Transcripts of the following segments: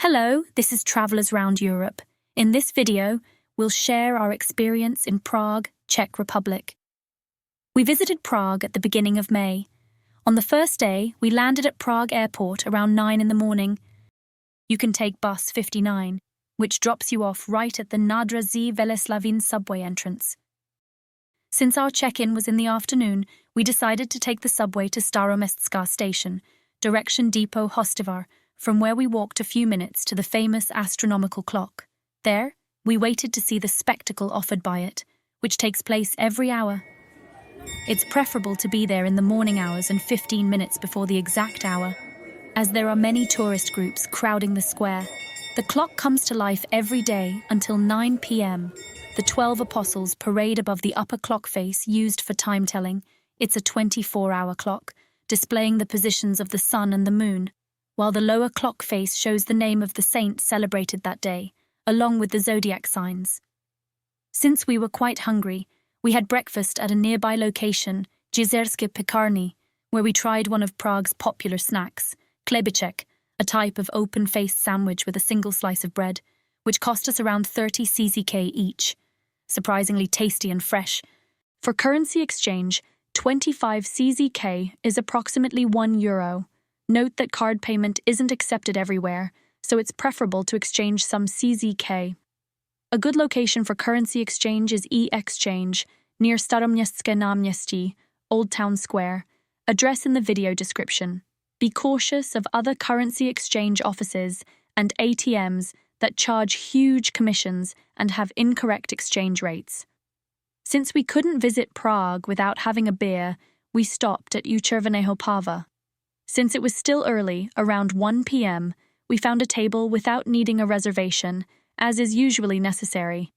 Hello, this is Travelers Round Europe. In this video, we'll share our experience in Prague, Czech Republic. We visited Prague at the beginning of May. On the first day, we landed at Prague Airport around 9 in the morning. You can take bus 59, which drops you off right at the Nádraží Veleslavin subway entrance. Since our check-in was in the afternoon, we decided to take the subway to Staromestská station, direction Depot Hostivar, from where we walked a few minutes to the famous Astronomical Clock. There, we waited to see the spectacle offered by it, which takes place every hour. It's preferable to be there in the morning hours and 15 minutes before the exact hour, as there are many tourist groups crowding the square. The clock comes to life every day until 9 p.m. The 12 apostles parade above the upper clock face used for time telling. It's a 24-hour clock, displaying the positions of the sun and the moon, while the lower clock face shows the name of the saint celebrated that day, along with the zodiac signs. Since we were quite hungry, we had breakfast at a nearby location, Jizerske Pekarny, where we tried one of Prague's popular snacks, Chlebicek, a type of open-faced sandwich with a single slice of bread, which cost us around 30 CZK each. Surprisingly tasty and fresh. For currency exchange, 25 CZK is approximately €1. Note that card payment isn't accepted everywhere, so it's preferable to exchange some CZK. A good location for currency exchange is E-Exchange, near Staroměstské náměstí, Old Town Square. Address in the video description. Be cautious of other currency exchange offices and ATMs that charge huge commissions and have incorrect exchange rates. Since we couldn't visit Prague without having a beer, we stopped at U Červeného páva. Since it was still early, around 1 p.m., we found a table without needing a reservation, as is usually necessary.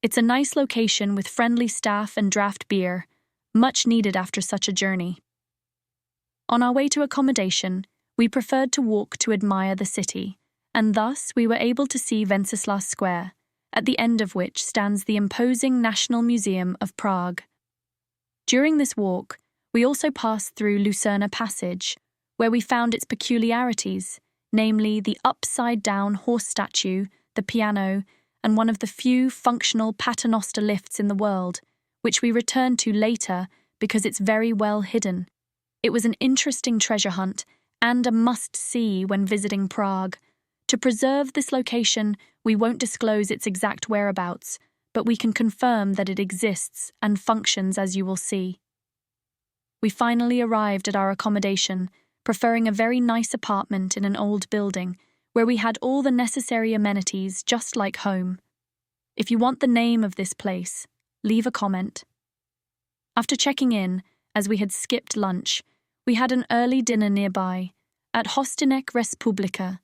It's a nice location with friendly staff and draft beer, much needed after such a journey. On our way to accommodation, we preferred to walk to admire the city, and thus we were able to see Wenceslas Square, at the end of which stands the imposing National Museum of Prague. During this walk, we also passed through Lucerna Passage, where we found its peculiarities, namely the upside-down horse statue, the piano, and one of the few functional Paternoster lifts in the world, which we returned to later because it's very well hidden. It was an interesting treasure hunt and a must-see when visiting Prague. To preserve this location, we won't disclose its exact whereabouts, but we can confirm that it exists and functions as you will see. We finally arrived at our accommodation, preferring a very nice apartment in an old building, where we had all the necessary amenities just like home. If you want the name of this place, leave a comment. After checking in, as we had skipped lunch, we had an early dinner nearby, at Hostinec Respublika.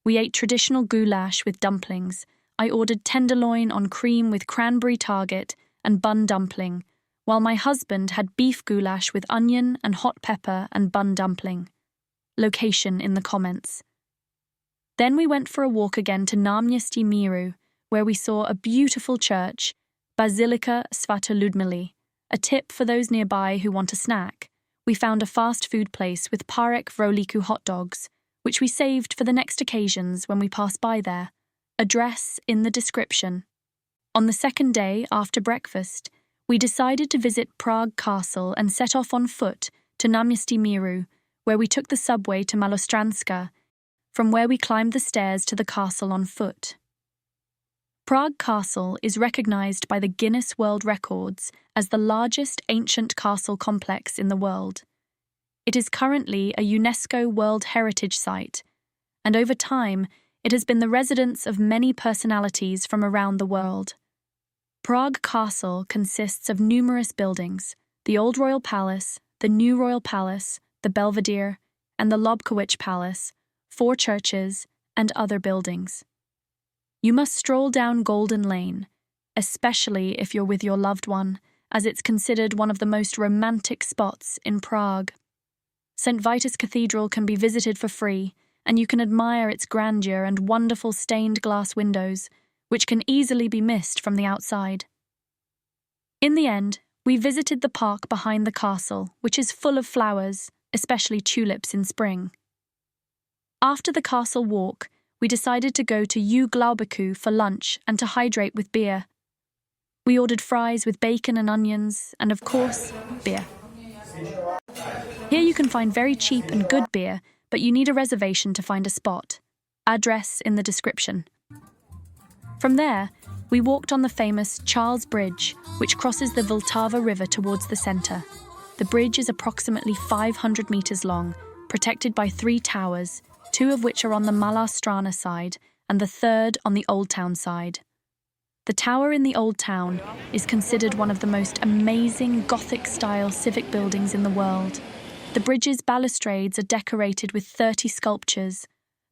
We ate traditional goulash with dumplings. I ordered tenderloin on cream with cranberry target and bun dumpling, while my husband had beef goulash with onion and hot pepper and bun dumpling. Location in the comments. Then we went for a walk again to Náměstí Míru, where we saw a beautiful church, Bazilika Svaté Ludmily. A tip for those nearby who want a snack. We found a fast food place with Párek v rohlíku hot dogs, which we saved for the next occasions when we pass by there. Address in the description. On the second day, after breakfast, we decided to visit Prague Castle and set off on foot to Náměstí Míru, where we took the subway to Malostranska, from where we climbed the stairs to the castle on foot. Prague Castle is recognized by the Guinness World Records as the largest ancient castle complex in the world. It is currently a UNESCO World Heritage Site, and over time, it has been the residence of many personalities from around the world. Prague Castle consists of numerous buildings: the Old Royal Palace, the New Royal Palace, the Belvedere, and the Lobkowicz Palace, 4 churches, and other buildings. You must stroll down Goldan Lane, especially if you're with your loved one, as it's considered one of the most romantic spots in Prague. St. Vitus Cathedral can be visited for free, and you can admire its grandeur and wonderful stained glass windows, which can easily be missed from the outside. In the end, we visited the park behind the castle, which is full of flowers, especially tulips in spring. After the castle walk, we decided to go to U Chlebicek for lunch and to hydrate with beer. We ordered fries with bacon and onions, and of course, beer. Here you can find very cheap and good beer, but you need a reservation to find a spot. Address in the description. From there, we walked on the famous Charles Bridge, which crosses the Vltava River towards the centre. The bridge is approximately 500 metres long, protected by 3 towers, 2 of which are on the Mala Strana side and the 3rd on the Old Town side. The tower in the Old Town is considered one of the most amazing Gothic-style civic buildings in the world. The bridge's balustrades are decorated with 30 sculptures,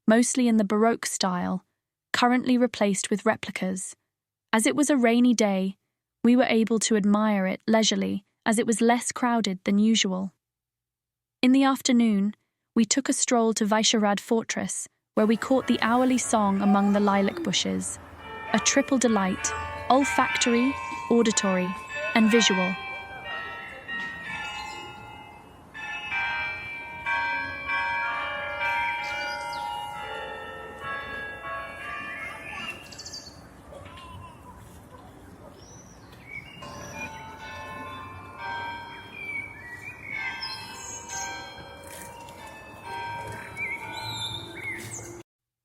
mostly in the Baroque style, currently replaced with replicas. As it was a rainy day, we were able to admire it leisurely, as it was less crowded than usual. In the afternoon, we took a stroll to Vyšehrad Fortress, where we caught the hourly song among the lilac bushes. A triple delight, olfactory, auditory, and visual.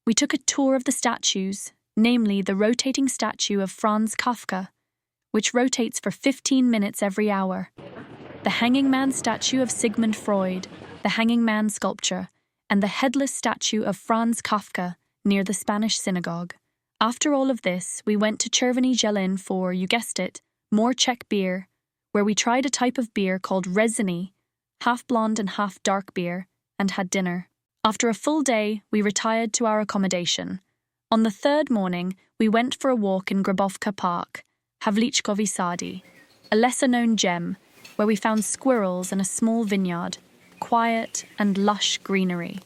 We took a tour of the statues, namely the rotating statue of Franz Kafka, which rotates for 15 minutes every hour, the Hanging Man statue of Sigmund Freud, the Hanging Man sculpture, and the headless statue of Franz Kafka near the Spanish synagogue. After all of this, we went to Červený Jelin for, you guessed it, more Czech beer, where we tried a type of beer called reziny, half blonde and half dark beer, and had dinner. After a full day, we retired to our accommodation. On the 3rd morning, we went for a walk in Grabovka Park, Havlíčkovy Sady, a lesser-known gem, where we found squirrels and a small vineyard, quiet and lush greenery.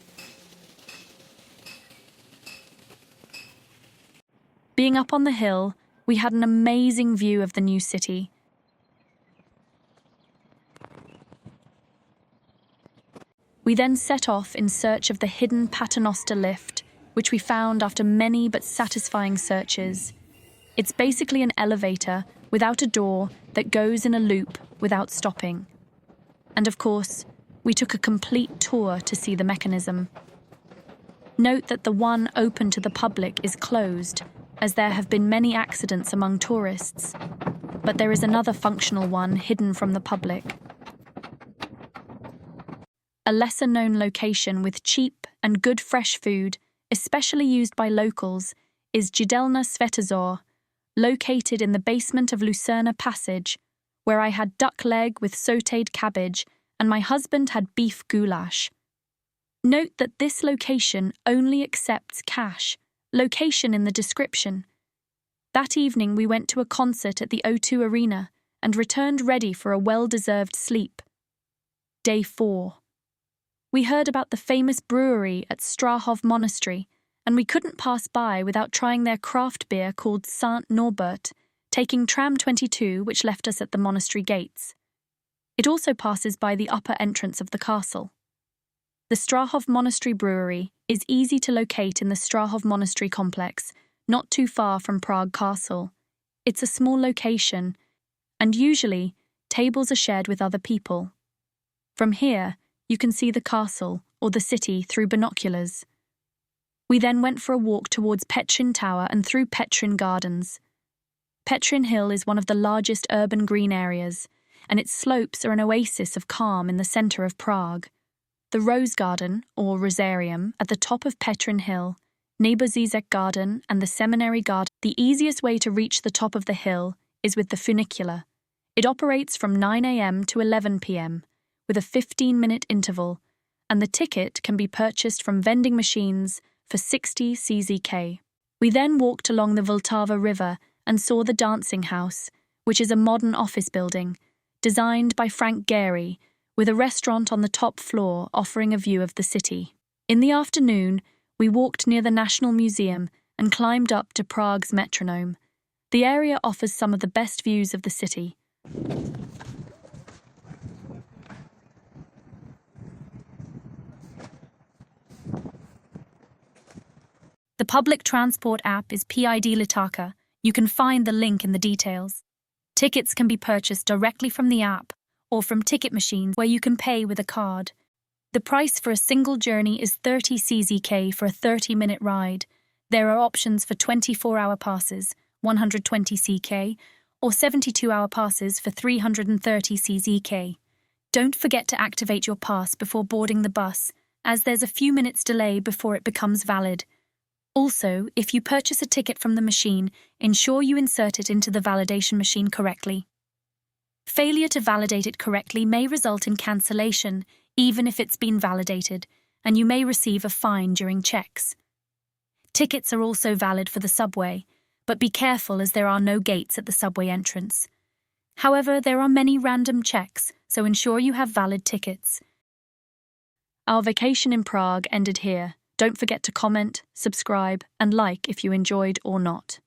Being up on the hill, we had an amazing view of the new city. We then set off in search of the hidden Paternoster lift, which we found after many but satisfying searches. It's basically an elevator without a door that goes in a loop without stopping. And of course, we took a complete tour to see the mechanism. Note that the one open to the public is closed, as there have been many accidents among tourists, but there is another functional one hidden from the public. A lesser-known location with cheap and good fresh food, especially used by locals, is Jidelna Světozor, located in the basement of Lucerna Passage, where I had duck leg with sautéed cabbage and my husband had beef goulash. Note that this location only accepts cash, location in the description. That evening we went to a concert at the O2 Arena and returned ready for a well-deserved sleep. Day 4. We heard about the famous brewery at Strahov Monastery, and we couldn't pass by without trying their craft beer called Saint Norbert, taking tram 22, which left us at the monastery gates. It also passes by the upper entrance of the castle. The Strahov Monastery Brewery is easy to locate in the Strahov Monastery complex, not too far from Prague Castle. It's a small location, and usually, tables are shared with other people. From here, you can see the castle, or the city, through binoculars. We then went for a walk towards Petřín Tower and through Petřín Gardens. Petřín Hill is one of the largest urban green areas, and its slopes are an oasis of calm in the centre of Prague. The Rose Garden, or Rosarium, at the top of Petřín Hill, Jizerske Garden and the Seminary Garden. The easiest way to reach the top of the hill is with the funicular. It operates from 9 a.m. to 11 p.m., with a 15-minute interval, and the ticket can be purchased from vending machines for 60 CZK. We then walked along the Vltava River and saw the Dancing House, which is a modern office building, designed by Frank Gehry, with a restaurant on the top floor offering a view of the city. In the afternoon, we walked near the National Museum and climbed up to Prague's Metronome. The area offers some of the best views of the city. The public transport app is PID Litaka. You can find the link in the details. Tickets can be purchased directly from the app or from ticket machines where you can pay with a card. The price for a single journey is 30 CZK for a 30-minute ride. There are options for 24-hour passes, 120 CK, or 72-hour passes for 330 CZK. Don't forget to activate your pass before boarding the bus, as there's a few minutes delay before it becomes valid. Also, if you purchase a ticket from the machine, ensure you insert it into the validation machine correctly. Failure to validate it correctly may result in cancellation, even if it's been validated, and you may receive a fine during checks. Tickets are also valid for the subway, but be careful as there are no gates at the subway entrance. However, there are many random checks, so ensure you have valid tickets. Our vacation in Prague ended here. Don't forget to comment, subscribe, and like if you enjoyed or not.